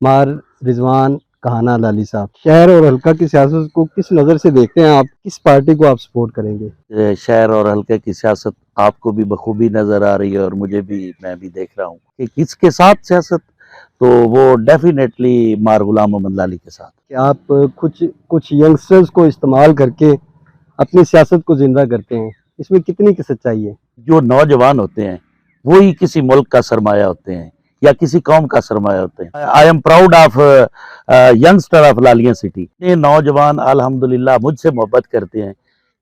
मार रिजवान कहाना लाली साहब, शहर और हल्का की सियासत को किस नज़र से देखते हैं आप? किस पार्टी को आप सपोर्ट करेंगे? शहर और हल्के की सियासत आपको भी बखूबी नज़र आ रही है और मुझे भी, मैं भी देख रहा हूँ कि किसके साथ सियासत, तो वो डेफिनेटली मार गुलाम मोहम्मद लाली के साथ। कि आप कुछ कुछ यंगस्टर्स को इस्तेमाल करके अपनी सियासत को ज़िंदा करते हैं, इसमें कितनी की सच्चाई है? जो नौजवान होते हैं वही किसी मुल्क का सरमाया होते हैं या किसी कौम का सरमाया होते हैं। I am proud of youngster of Laliya city. ये नौजवान अल्हम्दुलिल्लाह मुझसे मोहब्बत करते हैं,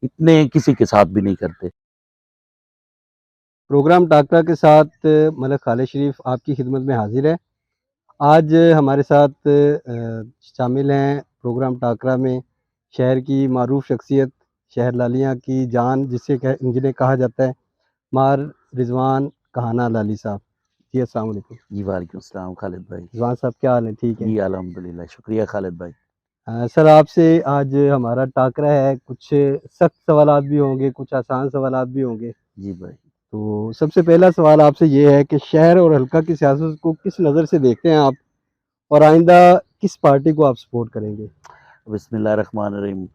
इतने किसी के साथ भी नहीं करते। प्रोग्राम टाकरा के साथ मलिक खालिद शरीफ आपकी खिदमत में हाजिर है। आज हमारे साथ शामिल हैं प्रोग्राम टाकरा में शहर की मारूफ शख्सियत, शहर लालिया की जान जिन्हें कहा जाता है, मार रिजवान कहाना लाली साहब। जी अस्सलाम वालेकुम। जी वालेकुम सलाम खालिद भाई। रिजवान साहब क्या हाल है? ठीक है। जी अल्हम्दुलिल्लाह, शुक्रिया खालिद भाई। सर आपसे आज हमारा टाकरा है, कुछ सख्त सवालात भी होंगे, कुछ आसान सवालात भी होंगे। जी भाई। तो सबसे पहला सवाल आपसे ये है कि शहर और हल्का की सियासत को किस नज़र से देखते हैं आप? और आइंदा किस पार्टी को आप सपोर्ट करेंगे? बिस्मिल्लाहिर्रहमानिर्रहीम।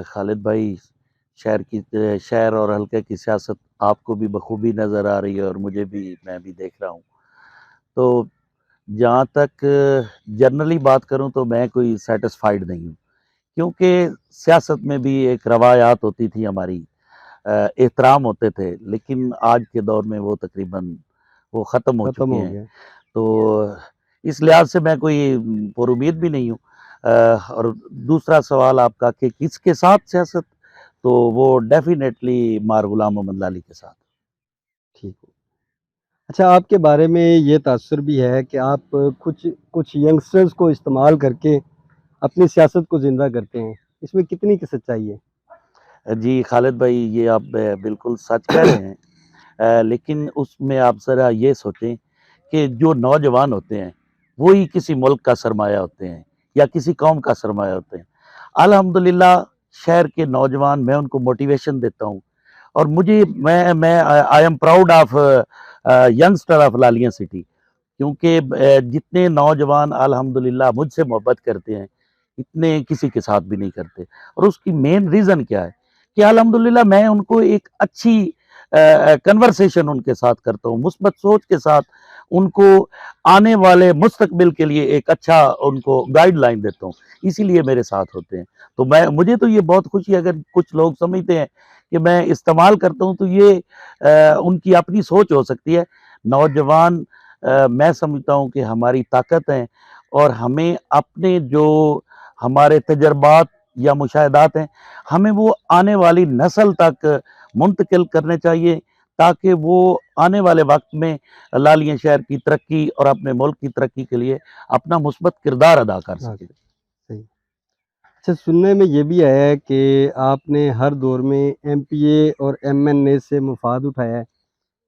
खालिद भाई, शहर और हल्के की सियासत आपको भी बखूबी नज़र आ रही है और मुझे भी, मैं भी देख रहा हूँ। तो जहाँ तक जनरली बात करूँ तो मैं कोई सैटिस्फाइड नहीं हूँ, क्योंकि सियासत में भी एक रवायात होती थी हमारी, एहतराम होते थे, लेकिन आज के दौर में वो तकरीबन वो ख़त्म हो खत्म चुके हो हैं। गया। तो इस लिहाज से मैं कोई पुरुमीद भी नहीं हूँ। और दूसरा सवाल आपका कि किसके साथ सियासत, तो वो डेफिनेटली मार गुलाम मोहम्मद लाली के साथ। ठीक है। अच्छा, आपके बारे में ये तासुर भी है कि आप कुछ कुछ यंगस्टर्स को इस्तेमाल करके अपनी सियासत को ज़िंदा करते हैं। इसमें कितनी की सच्चाई है? जी खालिद भाई, ये आप बिल्कुल सच कह रहे हैं। लेकिन उसमें आप ज़रा ये सोचें कि जो नौजवान होते हैं वही किसी मुल्क का सरमाया होते हैं या किसी कौम का सरमाया होते हैं। अल्हम्दुलिल्लाह शहर के नौजवान, मैं उनको मोटिवेशन देता हूँ और मुझे मैं I am proud of youngster of Laliya city, क्योंकि जितने नौजवान अल्हम्दुलिल्लाह मुझसे मोहब्बत करते हैं, इतने किसी के साथ भी नहीं करते। और उसकी मेन रीज़न क्या है कि अल्हम्दुलिल्लाह मैं उनको एक अच्छी कन्वर्सेशन उनके साथ करता हूँ, मुस्बत सोच के साथ उनको आने वाले मुस्तकबिल के लिए एक अच्छा उनको गाइडलाइन देता हूँ, इसीलिए मेरे साथ होते हैं। तो मुझे तो ये बहुत खुशी है, अगर कुछ लोग समझते हैं कि मैं इस्तेमाल करता हूँ, तो ये उनकी अपनी सोच हो सकती है। नौजवान, मैं समझता हूँ कि हमारी ताकत हैं और हमें अपने जो हमारे तजर्बात या मुशाहिदात हैं, हमें वो आने वाली नस्ल तक मुंतकिल करने चाहिए, ताकि वो आने वाले वक्त में लालिया शहर की तरक्की और अपने मुल्क की तरक्की के लिए अपना मुस्बत किरदार अदा कर हाँ, सके। सही। अच्छा, सुनने में ये भी आया है कि आपने हर दौर में एमपीए और एमएनए से मुफ़ाद उठाया है,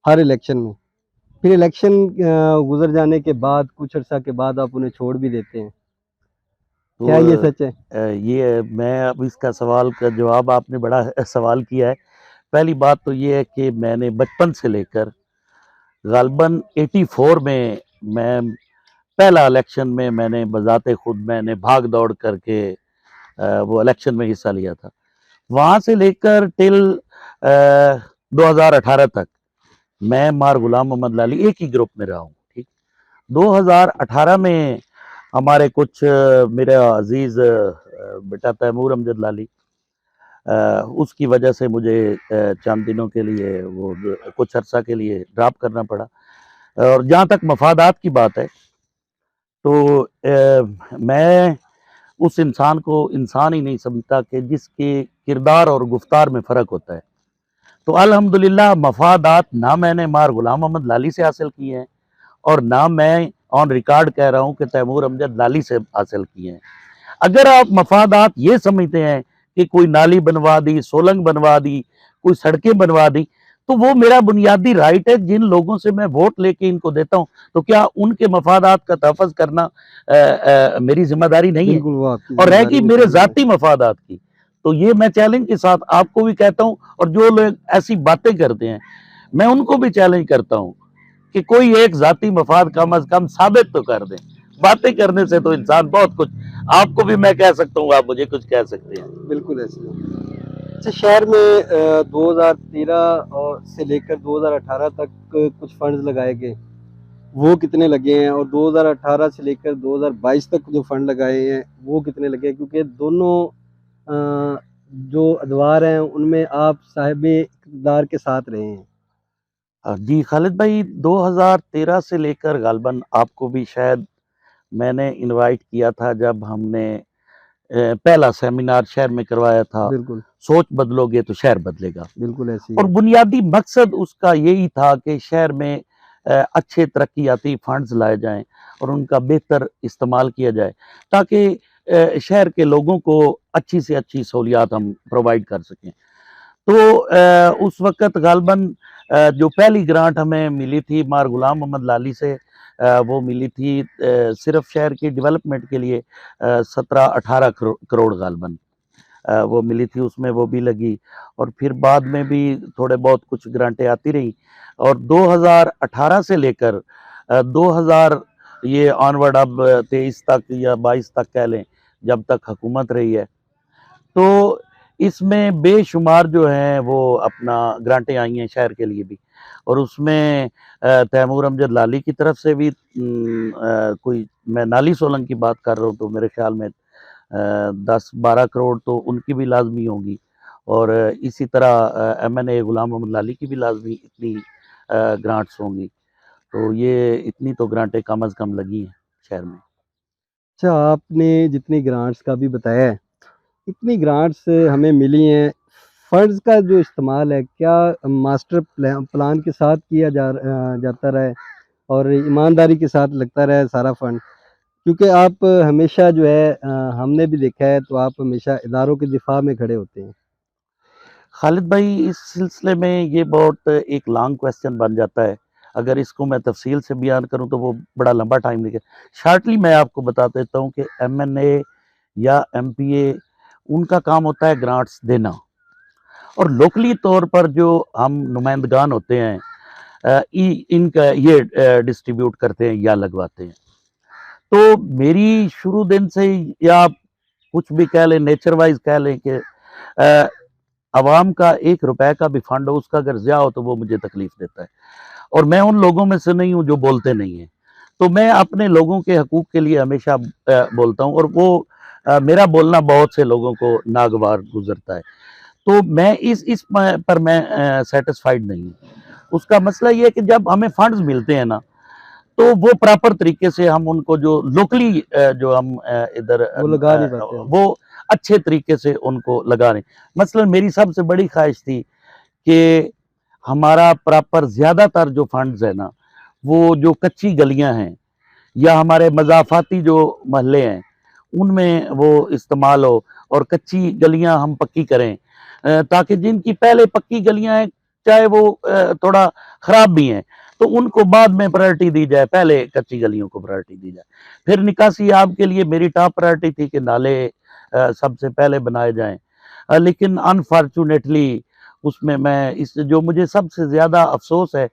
हर इलेक्शन में। फिर इलेक्शन गुज़र जाने के बाद कुछ अर्सा के बाद आप उन्हें छोड़ भी देते हैं। क्या ये तो सच है? ये मैं अब इसका सवाल का जवाब, आपने बड़ा सवाल किया है। पहली बात तो ये है कि मैंने बचपन से लेकर ग़ालिबन 84 में, मैं पहला इलेक्शन में मैंने बज़ाते खुद मैंने भाग दौड़ करके वो इलेक्शन में हिस्सा लिया था। वहाँ से लेकर टिल 2018 तक मैं मार गुलाम मोहम्मद लाली एक ही ग्रुप में रहा हूँ। ठीक, 2018 में हमारे कुछ मेरा अजीज़ बेटा तैमूर अमजद लाली, उसकी वजह से मुझे चंद दिनों के लिए वो कुछ अरसा के लिए ड्रॉप करना पड़ा। और जहाँ तक मफादात की बात है, तो मैं उस इंसान को इंसान ही नहीं समझता कि जिसके किरदार और गुफ्तार में फ़र्क होता है। तो अल्हम्दुलिल्लाह मफादात ना मैंने मार गुलाम मोहम्मद लाली से हासिल किए हैं और ना मैं ऑन रिकॉर्ड कह रहा हूँ कि तैमूर अमजद लाली से हासिल किए हैं। अगर आप मफादात ये समझते हैं कि कोई नाली बनवा दी, सोलंग बनवा दी, कोई सड़कें बनवा दी, तो वो मेरा बुनियादी राइट है। जिन लोगों से मैं वोट लेके इनको देता हूँ, तो क्या उनके मफादात का तहफ़्फ़ुज़ करना मेरी ज़िम्मेदारी नहीं है? बिल्कुल, वो आपकी और रह ज़िम्मेदारी गई में मेरे शामिल है। ज़ाती मफादात की, तो ये मैं चैलेंज के साथ आपको भी कहता हूँ और जो लोग ऐसी बातें करते हैं, मैं उनको भी चैलेंज करता हूँ कि कोई एक ज़ाती मफाद कम अज़ कम साबित तो कर दें। बातें करने से तो इंसान बहुत कुछ, आपको भी मैं कह सकता हूँ, आप मुझे कुछ कह सकते हैं। बिल्कुल ऐसे है। अच्छा, शहर में 2013 और से लेकर 2018 तक कुछ फंड्स लगाए गए, वो कितने लगे हैं? और 2018 से लेकर 2022 तक जो फंड लगाए हैं, वो कितने लगे हैं? क्योंकि दोनों जो अदवार हैं, उनमें आप साहिब इक़्तिदार के साथ रहे हैं। जी खालिद भाई, 2013 से लेकर गालबन आपको भी शायद मैंने इनवाइट किया था जब हमने पहला सेमिनार शहर में करवाया था, बिल्कुल, सोच बदलोगे तो शहर बदलेगा। बिल्कुल ऐसे ही और है। बुनियादी मकसद उसका यही था कि शहर में अच्छे तरक्याती फंड्स लाए जाएं और उनका बेहतर इस्तेमाल किया जाए, ताकि शहर के लोगों को अच्छी से अच्छी सहूलियात हम प्रोवाइड कर सकें। तो उस वक़्त गालबन जो पहली ग्रांट हमें मिली थी मार गुलाम मोहम्मद लाली से, वो मिली थी सिर्फ़ शहर की डेवलपमेंट के लिए 17-18 करोड़ गालबन वो मिली थी, उसमें वो भी लगी। और फिर बाद में भी थोड़े बहुत कुछ ग्रांटें आती रहीं और 2018 से लेकर 2000 ये ऑनवर्ड अब 23 तक या 22 तक कह लें, जब तक हुकूमत रही है, तो इसमें बेशुमार जो हैं वो अपना ग्रांटें आई हैं शहर के लिए भी। और उसमें तैमूर अमजद लाली की तरफ से भी कोई, मैं नाली सोलंग की बात कर रहा हूँ, तो मेरे ख्याल में 10-12 करोड़ तो उनकी भी लाज़मी होगी। और इसी तरह एमएनए गुलाम मोहम्मद लाली की भी लाज़मी इतनी ग्रांट्स होंगी। तो ये इतनी तो ग्रांटें कम अज़ कम लगी हैं शहर में। अच्छा, आपने जितनी ग्रांट्स का भी बताया है, इतनी ग्रांट्स हमें मिली हैं, फंड्स का जो इस्तेमाल है, क्या मास्टर प्लान के साथ किया जाता रहा है और ईमानदारी के साथ लगता रहा है सारा फंड? क्योंकि आप हमेशा जो है हमने भी देखा है, तो आप हमेशा इदारों के दिफा में खड़े होते हैं। खालिद भाई, इस सिलसिले में ये बहुत एक लॉन्ग क्वेश्चन बन जाता है। अगर इसको मैं तफ़सील से बयान करूँ तो वो बड़ा लंबा टाइम लेगा। शॉर्टली मैं आपको बता देता हूँ कि एमएनए या एमपीए, उनका काम होता है ग्रांट्स देना, और लोकली तौर पर जो हम नुमाइंदगान होते हैं इनका ये डिस्ट्रीब्यूट करते हैं या लगवाते हैं। तो मेरी शुरू दिन से ही, या आप कुछ भी कह लें, नेचर वाइज कह लें कि आवाम का 1 रुपए का भी फंड हो, उसका अगर ज़िया हो तो वो मुझे तकलीफ देता है। और मैं उन लोगों में से नहीं हूँ जो बोलते नहीं हैं। तो मैं अपने लोगों के हकूक़ के लिए हमेशा बोलता हूँ, और वो मेरा बोलना बहुत से लोगों को नागवार गुज़रता है। तो मैं इस पर मैं सैटिस्फाइड नहीं हूँ। उसका मसला ये है कि जब हमें फंड्स मिलते हैं ना, तो वो प्रॉपर तरीके से हम उनको, जो लोकली जो हम इधर वो लगा नहीं पाते हम। वो अच्छे तरीके से उनको लगा रहे हैं। मसलन मेरी सबसे बड़ी ख्वाहिश थी कि हमारा प्रॉपर ज़्यादातर जो फंड्स है ना, वो जो कच्ची गलियां हैं या हमारे मज़ाफ़ाती जो मोहल्ले हैं, उनमें वो इस्तेमाल हो, और कच्ची गलियां हम पक्की करें, ताकि जिनकी पहले पक्की गलियां हैं, चाहे वो थोड़ा ख़राब भी हैं, तो उनको बाद में प्रायोरिटी दी जाए, पहले कच्ची गलियों को प्रायोरिटी दी जाए। फिर निकासी आब के लिए मेरी टॉप प्रायोरिटी थी कि नाले सबसे पहले बनाए जाएँ। लेकिन अनफॉर्चुनेटली उसमें मैं, इस जो मुझे सबसे ज़्यादा अफ़सोस है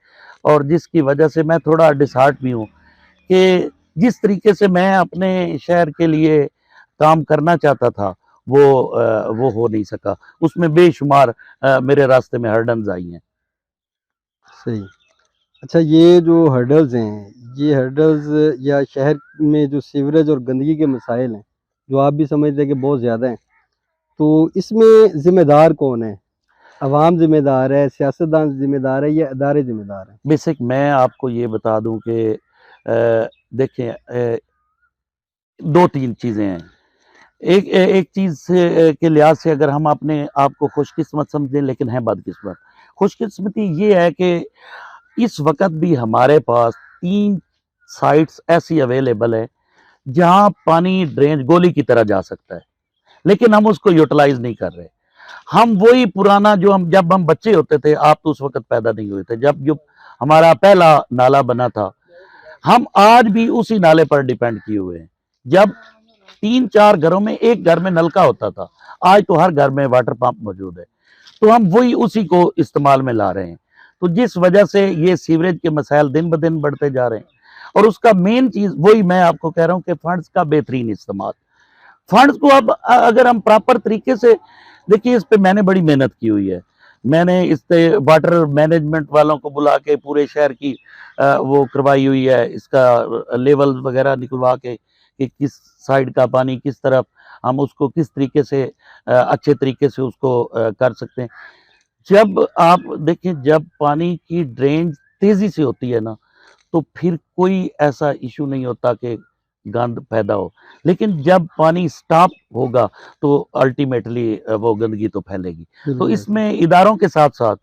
और जिसकी वजह से मैं थोड़ा डिसहार्ट भी हूँ, कि जिस तरीके से मैं अपने शहर के लिए काम करना चाहता था, वो हो नहीं सका। उसमें बेशुमार मेरे रास्ते में हर्डल्स आई हैं। सही। अच्छा, ये जो हर्डल्स हैं, ये हर्डल्स या शहर में जो सीवरेज और गंदगी के मसाइल हैं, जो आप भी समझते हैं कि बहुत ज़्यादा हैं, तो इसमें ज़िम्मेदार कौन है? अवाम ज़िम्मेदार है, सियासतदान ज़िम्मेदार है या इदारे ज़िम्मेदार हैं? बेसिक मैं आपको ये बता दूँ कि देखें, 2-3 चीज़ें हैं। एक चीज़ से के लिहाज से अगर हम अपने आप को खुशकिस्मत समझें, लेकिन हैं बदकिस्मत। खुशकिस्मती ये है कि इस वक़्त भी हमारे पास 3 साइट्स ऐसी अवेलेबल है, जहाँ पानी ड्रेन गोली की तरह जा सकता है, लेकिन हम उसको यूटिलाइज़ नहीं कर रहे। हम वही पुराना, जो हम जब हम बच्चे होते थे, आप तो उस वक़्त पैदा नहीं हुए थे, जब जो हमारा पहला नाला बना था, हम आज भी उसी नाले पर डिपेंड किए हुए हैं। जब 3-4 घरों में एक घर में नलका होता था, आज तो हर घर में वाटर पंप मौजूद है। तो हम वही उसी को इस्तेमाल में ला रहे हैं। तो जिस वजह से ये सीवरेज के मसाइल दिन ब दिन बढ़ते जा रहे हैं, और उसका मेन चीज वही मैं आपको कह रहा हूं कि फंड्स का बेहतरीन इस्तेमाल। फंड्स को अब अगर हम प्रॉपर तरीके से देखिए, इस पे मैंने बड़ी मेहनत की हुई है। मैंने इस पे वाटर मैनेजमेंट वालों को बुला के पूरे शहर की वो करवाई हुई है, इसका लेवल वगैरह निकलवा के कि किस साइड का पानी किस तरफ हम उसको किस तरीके से अच्छे तरीके से उसको कर सकते हैं। जब आप देखें, जब पानी की ड्रेन तेजी से होती है ना, तो फिर कोई ऐसा इशू नहीं होता कि गंद पैदा हो। लेकिन जब पानी स्टॉप होगा तो अल्टीमेटली वो गंदगी तो फैलेगी। तो बिल्कुल ऐसे। इसमें इदारों के साथ-साथ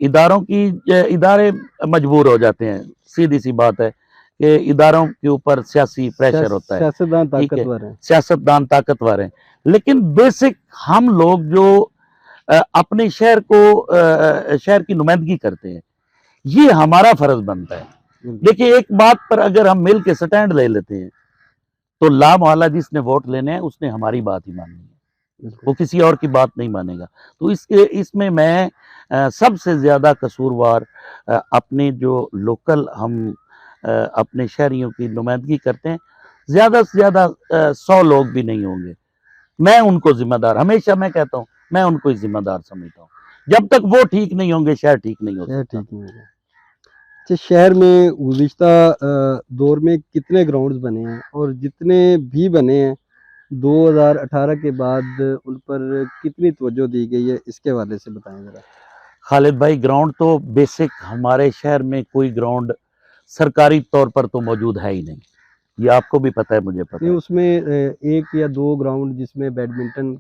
इदारे मजबूर हो जाते हैं। सीधी-सी बात है कि इदारों के ऊपर सियासी प्रेशर होता है, सियासतदान ठीक है? ताकतवर हैं। सियासतदान ताकतवर हैं। लेकिन बेसिक हम लोग जो अपने शहर की नुमाइंदगी करते हैं, ये हमारा फर्ज बनता है। बिल्कुल, देखिए, एक बात पर अगर हम मिल के स्टैंड ले लेते हैं, तो ला मोहल्ला जिसने वोट लेने हैं उसने हमारी बात ही माननी है, बिल्कुल। वो किसी और की बात नहीं मानेगा। तो इसमें मैं सबसे ज़्यादा कसूरवार अपने जो लोकल हम अपने शहरियों की नुमाइंदगी करते हैं, ज़्यादा से ज़्यादा 100 लोग भी नहीं होंगे। मैं उनको ज़िम्मेदार, हमेशा मैं कहता हूँ, मैं उनको ही ज़िम्मेदार समझता हूँ। जब तक वो ठीक नहीं होंगे, शहर ठीक नहीं हो शहर सकता। ठीक नहीं होगा। अच्छा, शहर में गुज़िश्ता दौर में कितने ग्राउंड्स बने हैं? और जितने भी बने हैं 2018 के बाद उन पर कितनी तवज्जो दी गई है? इसके हवाले से बताएँ ज़रा। खालिद भाई, ग्राउंड तो बेसिक हमारे शहर में कोई ग्राउंड सरकारी तौर पर तो मौजूद है ही नहीं। ये आपको भी पता है, मुझे पता नहीं, है। उसमें 1 या 2 ग्राउंड जिसमें बैडमिंटन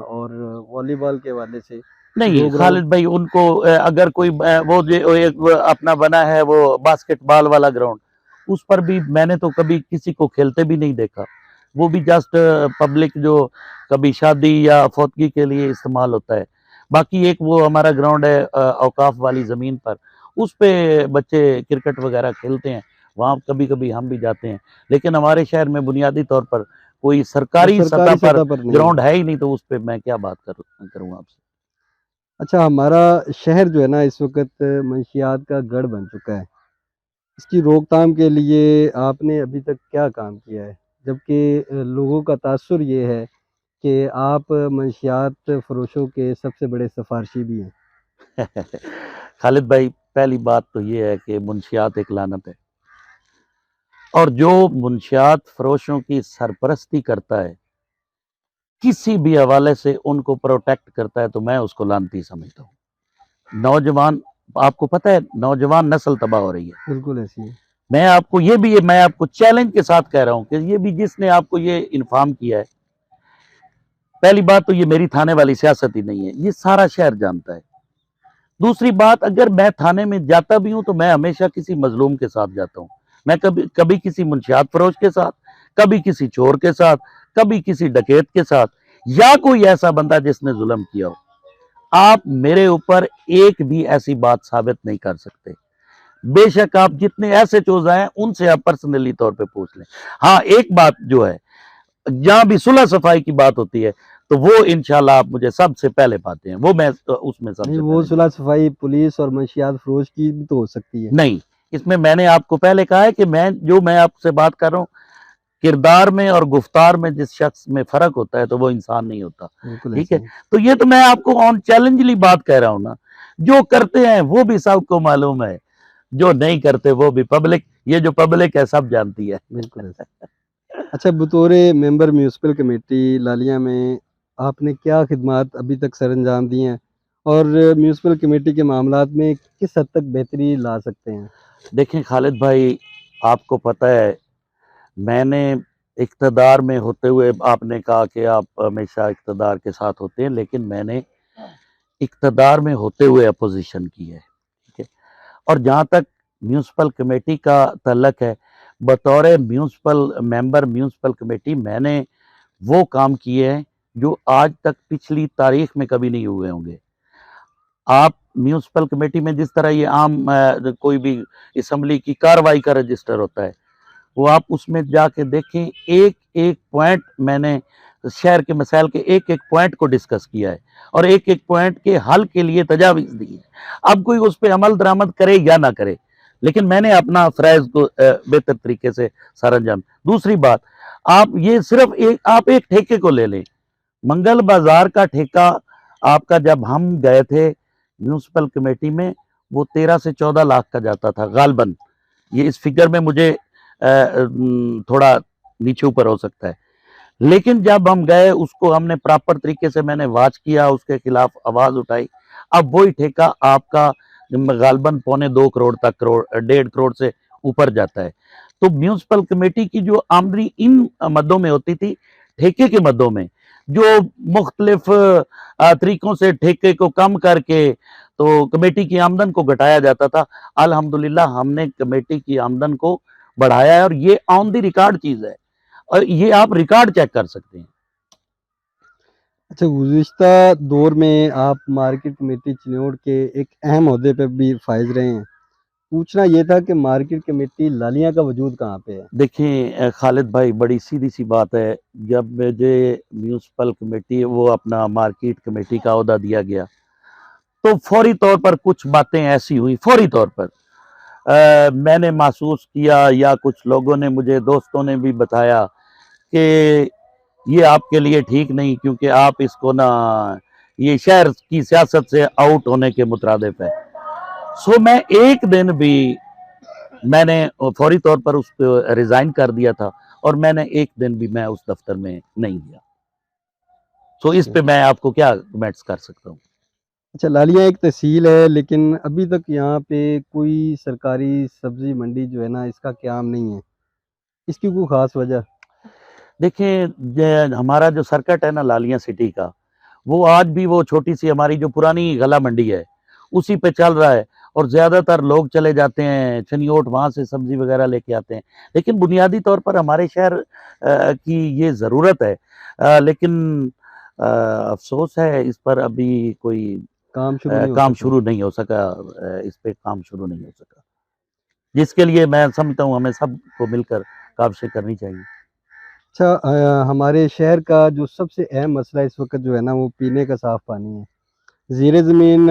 और वॉलीबॉल के हवाले से नहीं 2 ग्राउंड। खालिद भाई, उनको अगर कोई वो जो एक वो अपना बना है वो बास्केटबॉल वाला ग्राउंड, उस पर भी मैंने तो कभी किसी को खेलते भी नहीं देखा। वो भी जस्ट पब्लिक जो कभी शादी या फौतगी के लिए इस्तेमाल होता है। बाकी एक वो हमारा ग्राउंड है औकाफ वाली ज़मीन पर, उस पे बच्चे क्रिकेट वगैरह खेलते हैं। वहाँ कभी-कभी हम भी जाते हैं। लेकिन हमारे शहर में बुनियादी तौर पर कोई वो सरकारी सतह सरकारी पर सतह पर नहीं है। ग्राउंड है ही नहीं, तो उस पे मैं क्या बात करूँ आपसे। अच्छा, हमारा शहर जो है ना इस वक़्त मंशियात का गढ़ बन चुका है। इसकी रोकथाम के लिए आपने अभी तक क्या काम किया है? जबकि लोगों का तासुर ये है कि आप मंशियात फ़रोशों के सबसे बड़े सिफ़ारशी भी हैं। खालिद भाई, पहली बात तो ये है कि मुंशियात एक लानत है, और जो मुंशियात फरोशों की सरपरस्ती करता है, किसी भी हवाले से उनको प्रोटेक्ट करता है, तो मैं उसको लानती समझता हूँ। नौजवान, आपको पता है, नौजवान नस्ल तबाह हो रही है। बिल्कुल ऐसी है। मैं आपको चैलेंज के साथ कह रहा हूँ कि ये भी जिसने आपको ये इन्फॉर्म किया है, पहली बात तो ये मेरी थाने वाली सियासत ही नहीं है, ये सारा शहर जानता है। दूसरी बात, अगर मैं थाने में जाता भी हूं तो मैं हमेशा किसी मजलूम के साथ जाता हूं। मैं कभी कभी किसी मुंशियात फरोश के साथ, कभी किसी चोर के साथ, कभी किसी डकैत के साथ, या कोई ऐसा बंदा जिसने जुल्म किया हो। आप मेरे ऊपर एक भी ऐसी बात साबित नहीं कर सकते। बेशक आप जितने ऐसे चोज आए उनसे आप पर्सनली तौर पे पूछ लें। हाँ, एक बात जो है, जहां भी सुलह सफाई की बात होती है, तो वो इंशाल्लाह आप मुझे सबसे पहले पाते हैं, वो मैं उसमें नहीं, सबसे वो पहले सुलह-सफ़ाई पुलिस और मंशियात फ़रोश की भी तो हो सकती है। नहीं, इसमें मैंने आपको पहले कहा है कि मैं आपसे बात कर रहा हूँ, किरदार में और गुफ्तार में जिस शख्स में फ़र्क होता है, तो वो इंसान नहीं होता, बिल्कुल ठीक ऐसी है? है। तो ये तो मैं आपको ऑन चैलेंजली बात कह रहा हूँ ना, जो करते हैं वो भी सबको मालूम है, जो नहीं करते वो भी पब्लिक, ये जो पब्लिक है सब जानती है। बिल्कुल ऐसी। अच्छा, बतौर मेंबर म्युनिसिपल कमेटी लालिया में आपने क्या खिदमात अभी तक सरअंजाम दी हैं? और म्युनिसिपल कमेटी के मामलात में किस हद तक बेहतरी ला सकते हैं? देखें खालिद भाई, आपको पता है, मैंने इक़्तिदार में होते हुए, आपने कहा कि आप हमेशा इक़्तिदार के साथ होते हैं, लेकिन मैंने इक़्तिदार में होते हुए अपोज़िशन की है, ठीक है? और जहाँ तक म्युनिसिपल कमेटी का तल्लक है, बतौर म्युनिसिपल मेंबर म्युनिसिपल कमेटी मैंने वो काम किए हैं जो आज तक पिछली तारीख में कभी नहीं हुए होंगे। आप म्युनिसिपल कमेटी में जिस तरह ये आम कोई भी असेंबली की कार्रवाई का रजिस्टर होता है, वो आप उसमें जाके देखें, एक-एक पॉइंट मैंने शहर के मसाइल के एक-एक पॉइंट को डिस्कस किया है और एक-एक पॉइंट के हल के लिए तजावीज़ दी है। अब कोई उस पे अमल दरामद करे या ना करे, लेकिन मैंने अपना फ़रज़ को बेहतर तरीके से सर अंजाम। दूसरी बात, आप ये सिर्फ़ आप एक ठेके को ले लें, मंगल बाज़ार का ठेका आपका जब हम गए थे म्युनिसिपल कमेटी में, वो 13 से 14 लाख का जाता था गालबन। ये इस फ़िगर में मुझे थोड़ा नीचे ऊपर हो सकता है। लेकिन जब हम गए उसको हमने प्रॉपर तरीके से मैंने वॉच किया, उसके खिलाफ आवाज़ उठाई। अब वही ठेका आपका गालबन पौने 2 करोड़ तक, 1.5 करोड़ से ऊपर जाता है। तो म्युनिसिपल कमेटी की जो आमदनी इन मदों में होती थी, ठेके के मदों में, जो मुख्तलिफ तरीकों से ठेके को कम करके तो कमेटी की आमदन को घटाया जाता था। अल्हम्दुलिल्लाह हमने कमेटी की आमदन को बढ़ाया है और ये ऑन द रिकॉर्ड चीज़ है। और ये आप रिकॉर्ड चेक कर सकते हैं। अच्छा, गुज़िश्ता दौर में आप मार्केट कमेटी चिन्योट के एक अहम ओहदे पे भी फ़ाइज़ रहे हैं। पूछना ये था कि मार्केट कमेटी लालियाँ का वजूद कहाँ पे है? देखिए खालिद भाई, बड़ी सीधी-सी बात है, जब मुझे म्युनिसिपल कमेटी वो अपना मार्केट कमेटी का ओहदा दिया गया, तो फौरी तौर पर कुछ बातें ऐसी हुई, फौरी तौर पर मैंने महसूस किया या कुछ लोगों ने मुझे, दोस्तों ने भी बताया कि ये आपके लिए ठीक नहीं, क्योंकि आप इसको ना, ये शहर की सियासत से आउट होने के मुतरादिफ है। सो मैं एक दिन भी, मैंने फौरी तौर पर उसको रिज़ाइन कर दिया था और मैंने एक दिन भी मैं उस दफ्तर में नहीं गया। सो इस अच्छा। पे मैं आपको क्या कमेंट्स कर सकता हूँ। अच्छा, लालियाँ एक तहसील है, लेकिन अभी तक यहाँ पे कोई सरकारी सब्ज़ी मंडी जो है ना, इसका क़याम नहीं है। इसकी कोई ख़ास वजह? देखिए, हमारा जो सर्किट है ना लालिया सिटी का, वो आज भी वो छोटी सी हमारी जो पुरानी गला मंडी है, उसी पे चल रहा है। और ज़्यादातर लोग चले जाते हैं छनियोट, वहाँ से सब्ज़ी वग़ैरह लेके आते हैं। लेकिन बुनियादी तौर पर हमारे शहर की ये ज़रूरत है, लेकिन अफ़सोस है इस पर अभी कोई काम शुरू नहीं हो काम सका। शुरू नहीं हो सका, इस पे काम शुरू नहीं हो सका। जिसके लिए मैं समझता हूँ हमें सबको मिलकर काविशें करनी चाहिए। अच्छा, हमारे शहर का जो सबसे अहम मसला इस वक़्त जो है ना, वो पीने का साफ़ पानी है। ज़ेरे ज़मीन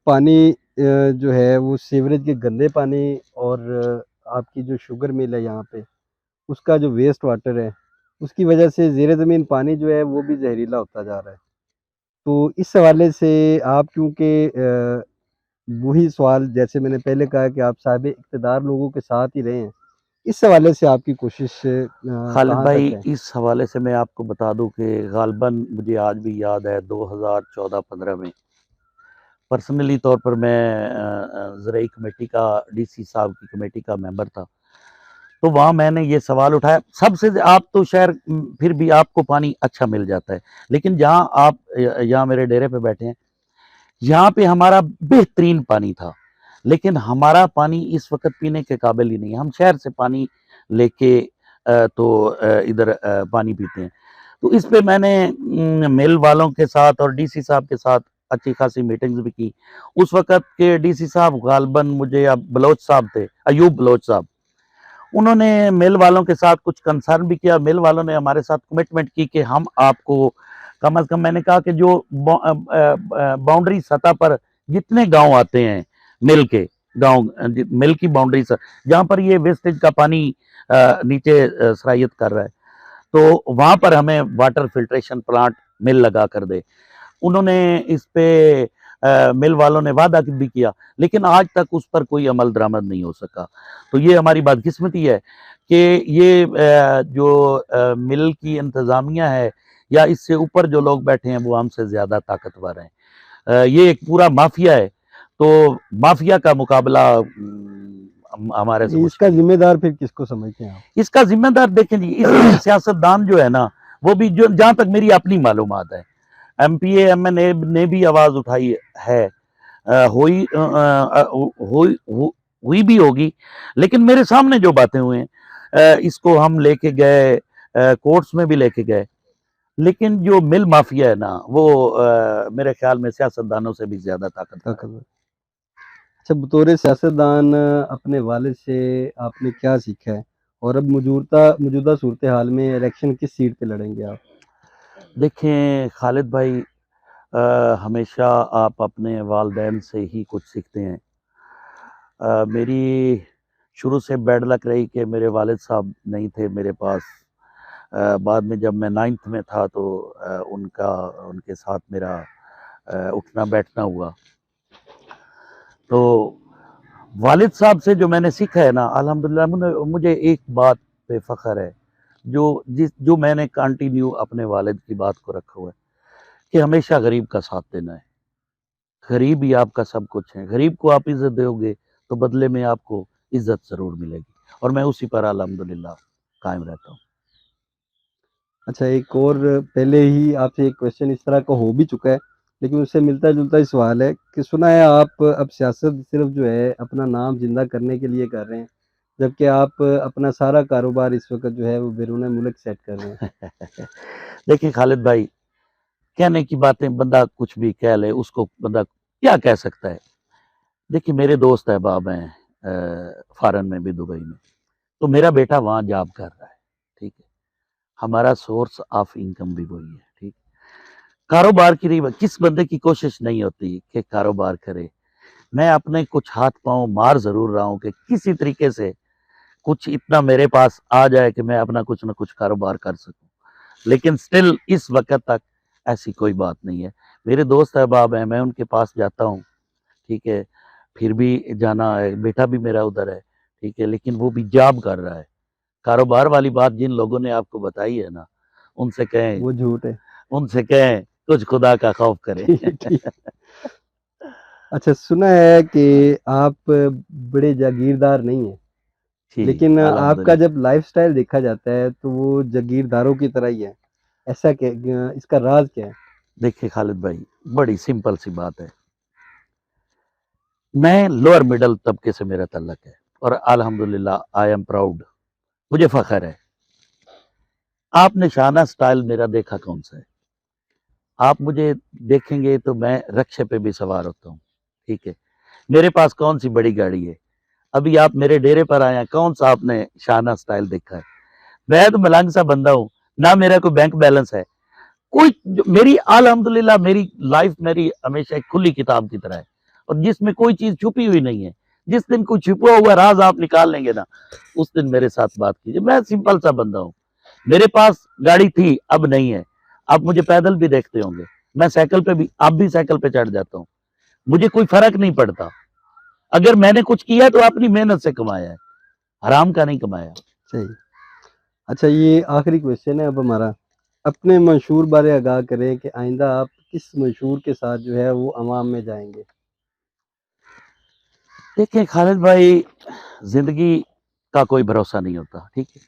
पानी जो है वो सीवरेज के गंदे पानी और आपकी जो शुगर मिल है यहाँ पे, उसका जो वेस्ट वाटर है, उसकी वजह से ज़ेरे ज़मीन पानी जो है वो भी ज़हरीला होता जा रहा है। तो इस हवाले से आप क्योंकि वही सवाल जैसे मैंने पहले कहा कि आप साहिब इक़्तिदार लोगों के साथ ही रहे हैं, इस हवाले से आपकी कोशिश खालिद कहाँ तक भाई, है? इस हवाले से मैं आपको बता दूं कि गालबन मुझे आज भी याद है 2014-15 में पर्सनली तौर पर मैं ज़राई कमेटी का, डीसी साहब की कमेटी का मेंबर था। तो वहाँ मैंने ये सवाल उठाया, सबसे आप तो शहर फिर भी आपको पानी अच्छा मिल जाता है, लेकिन जहाँ आप यहाँ मेरे डेरे पे बैठे हैं, यहाँ पे हमारा बेहतरीन पानी था, लेकिन हमारा पानी इस वक़्त पीने के काबिल ही नहीं है। हम शहर से पानी लेके इधर पानी पीते हैं। तो इस पे मैंने मिल वालों के साथ और डीसी साहब के साथ अच्छी खासी मीटिंग्स भी की। उस वक़्त के डीसी साहब गालबन मुझे, अब बलोच साहब थे, अयूब बलोच साहब। उन्होंने मिल वालों के साथ कुछ कंसर्न भी किया। मिल वालों ने हमारे साथ कमिटमेंट की कि हम आपको कम से कम, मैंने कहा कि जो बाउंड्री सतह पर जितने गांव आते हैं मिल के, गांव मिल की बाउंड्री से जहां पर ये वेस्टेज का पानी नीचे सरायत कर रहा है, तो वहां पर हमें वाटर फिल्ट्रेशन प्लांट मिल लगा कर दे। उन्होंने इस पे मिल वालों ने वादा भी किया, लेकिन आज तक उस पर कोई अमल दरामद नहीं हो सका। तो ये हमारी बदकिस्मती है कि ये जो मिल की इंतज़ामिया है या इससे ऊपर जो लोग बैठे हैं वो हमसे ज़्यादा ताकतवर हैं। ये एक पूरा माफिया है, तो माफिया का मुकाबला हमारे से इसका मुश्किल है। ज़िम्मेदार फिर किसको समझते हैं आप? इसका ज़िम्मेदार देखें जी, इस सियासतदान जो है ना, वो भी, जो जहाँ तक मेरी अपनी मालूमात है, एमपीए, एमएनए ने भी आवाज़ उठाई है। हुई भी होगी, लेकिन मेरे सामने जो बातें हुई हैं, इसको हम लेके गए, कोर्ट्स में भी लेके गए। लेकिन जो मिल माफिया है ना, वो मेरे ख्याल में सियासतदानों से भी ज़्यादा ताकतवर है। ताकतवर। अच्छा, बतौर सियासतदान अपने वालिद से आपने क्या सीखा है? और अब मौजूदा सूरत हाल में इलेक्शन किस सीट पे लड़ेंगे आप? देखें खालिद भाई, हमेशा आप अपने वालिदैन से ही कुछ सीखते हैं। मेरी शुरू से बैड लक रही कि मेरे वालिद साहब नहीं थे मेरे पास। बाद में जब मैं 9th में था तो उनके साथ मेरा उठना बैठना हुआ। तो वालिद साहब से जो मैंने सीखा है ना, अल्हम्दुलिल्लाह मुझे एक बात पे फ़ख्र है, जो मैंने कंटिन्यू अपने वालिद की बात को रखा हुआ है कि हमेशा गरीब का साथ देना है। गरीब ही आपका सब कुछ है। गरीब को आप इज़्ज़त दोगे तो बदले में आपको इज़्ज़त ज़रूर मिलेगी और मैं उसी पर अल्हम्दुलिल्लाह कायम रहता हूँ। अच्छा, एक और पहले ही आपसे एक क्वेश्चन इस तरह का हो भी चुका है, लेकिन उससे मिलता-जुलता ही सवाल है कि सुना है आप अब सियासत सिर्फ़ जो है अपना नाम ज़िंदा करने के लिए कर रहे हैं, जबकि आप अपना सारा कारोबार इस वक़्त जो है वो बैरून मुल्क सेट कर रहे हैं। देखिए खालिद भाई, कहने की बातें बंदा कुछ भी कह ले, उसको बंदा क्या कह सकता है। देखिए मेरे दोस्त अहबाब हैं फ़ॉरेन में भी, दुबई में, तो मेरा बेटा वहाँ जॉब कर रहा है, ठीक है। हमारा सोर्स ऑफ इनकम भी वही है, ठीक। कारोबार की नहीं, किस बंदे की कोशिश नहीं होती कि कारोबार करे। मैं अपने कुछ हाथ पाँव मार ज़रूर रहा हूँ कि किसी तरीके से कुछ इतना मेरे पास आ जाए कि मैं अपना कुछ न कुछ कारोबार कर सकूँ। लेकिन स्टिल इस वक़्त तक ऐसी कोई बात नहीं है। मेरे दोस्त अहबाब हैं, मैं उनके पास जाता हूँ, ठीक है। फिर भी जाना है, बेटा भी मेरा उधर है, ठीक है, लेकिन वो भी जॉब कर रहा है। कारोबार वाली बात जिन लोगों ने आपको बताई है ना, उनसे कहें वो झूठ है। उनसे कहें कुछ खुदा का खौफ करें। ठीक। अच्छा, सुना है कि आप बड़े जागीरदार नहीं हैं, जी, लेकिन आपका अल्हम्दुलिल्लाह। जब लाइफ़स्टाइल देखा जाता है तो वो जागीरदारों की तरह ही है। ऐसा क्या इसका राज़ क्या है? देखिए खालिद भाई, बड़ी सिंपल सी बात है। मैं लोअर मिडल तबके से मेरा तल्लक है और अल्हम्दुलिल्लाह आई एम प्राउड, मुझे फ़ख्र है। आपने शाना स्टाइल मेरा देखा कौन-सा है? आप मुझे देखेंगे तो मैं रक्शे पे भी सवार होता हूँ, ठीक है। मेरे पास कौन-सी बड़ी गाड़ी है? अभी आप मेरे डेरे पर आए हैं, कौन-सा आपने शाना स्टाइल देखा है? मैं तो मलंग सा बंदा हूँ, ना मेरा कोई बैंक बैलेंस है। कोई जो मेरी अल्हम्दुलिल्लाह मेरी लाइफ़ मेरी हमेशा एक खुली किताब की तरह है और जिसमें कोई चीज़ छुपी हुई नहीं है। जिस दिन कोई छुपा हुआ राज़ आप निकाल लेंगे ना, उस दिन मेरे साथ बात कीजिए। मैं सिंपल सा बंदा हूँ। मेरे पास गाड़ी थी, अब नहीं है। आप मुझे पैदल भी देखते होंगे। मैं साइकिल पे भी, अब भी साइकिल पे चढ़ जाता हूँ। मुझे कोई फ़र्क नहीं पड़ता। अगर मैंने कुछ किया है तो अपनी मेहनत से कमाया है, हराम का नहीं कमाया। सही। अच्छा, ये आखिरी क्वेश्चन है अब हमारा। अपने मंशूर बारे आगाह करें कि आइंदा आप किस मंशूर के साथ जो है वो अवाम में जाएँगे? देखिए खालिद भाई, ज़िंदगी का कोई भरोसा नहीं होता, ठीक है?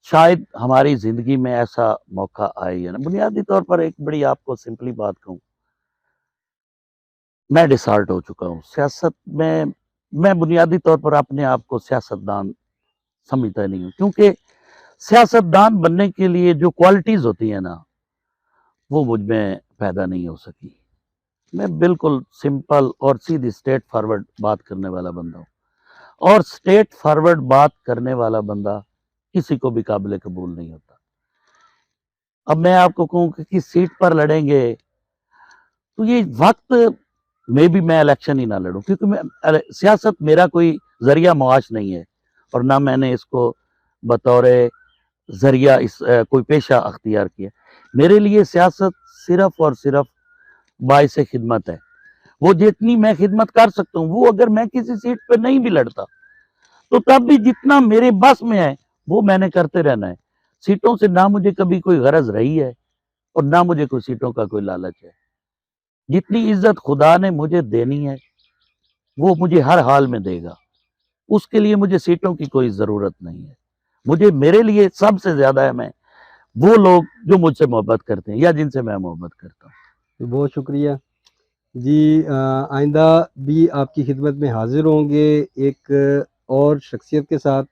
शायद हमारी ज़िंदगी में ऐसा मौका आए या ना, बुनियादी तौर पर एक बड़ी आपको सिंपली बात कहूँ, मैं डिसहार्ट हो चुका हूँ। सियासत में मैं बुनियादी तौर पर अपने आप को सियासतदान समझता नहीं हूँ, क्योंकि सियासतदान बनने के लिए जो क्वालिटीज़ होती हैं ना, वो मुझ में पैदा नहीं हो सकी। मैं बिल्कुल सिंपल और सीधी स्ट्रेट फॉरवर्ड बात करने वाला बंदा हूँ और स्ट्रेट फॉरवर्ड बात करने वाला बंदा किसी को भी काबिल कबूल नहीं होता। अब मैं आपको कहूँ कि किस सीट पर लड़ेंगे, तो ये वक़्त में भी मैं इलेक्शन ही ना लड़ूँ, क्योंकि सियासत मेरा कोई ज़रिया मुआश नहीं है और ना मैंने इसको बतौर ज़रिया कोई पेशा अख्तियार किया। मेरे लिए सियासत सिर्फ़ और सिर्फ़ बाइस खिदमत है। वो जितनी मैं खिदमत कर सकता हूँ, वो अगर मैं किसी सीट पे नहीं भी लड़ता, तो तब भी जितना मेरे बस में है, वो मैंने करते रहना है। सीटों से ना मुझे कभी कोई गरज रही है और ना मुझे कोई सीटों का कोई लालच है। जितनी इज़्ज़त खुदा ने मुझे देनी है, वो मुझे हर हाल में देगा। उसके लिए मुझे सीटों की कोई ज़रूरत नहीं है। मुझे मेरे लिए सबसे ज़्यादा है मैं वो लोग जो मुझसे मोहब्बत करते हैं या जिनसे मैं मोहब्बत करता हूँ। तो बहुत शुक्रिया। जी, आइंदा भी आपकी खिदमत में हाज़िर होंगे एक और शख्सियत के साथ।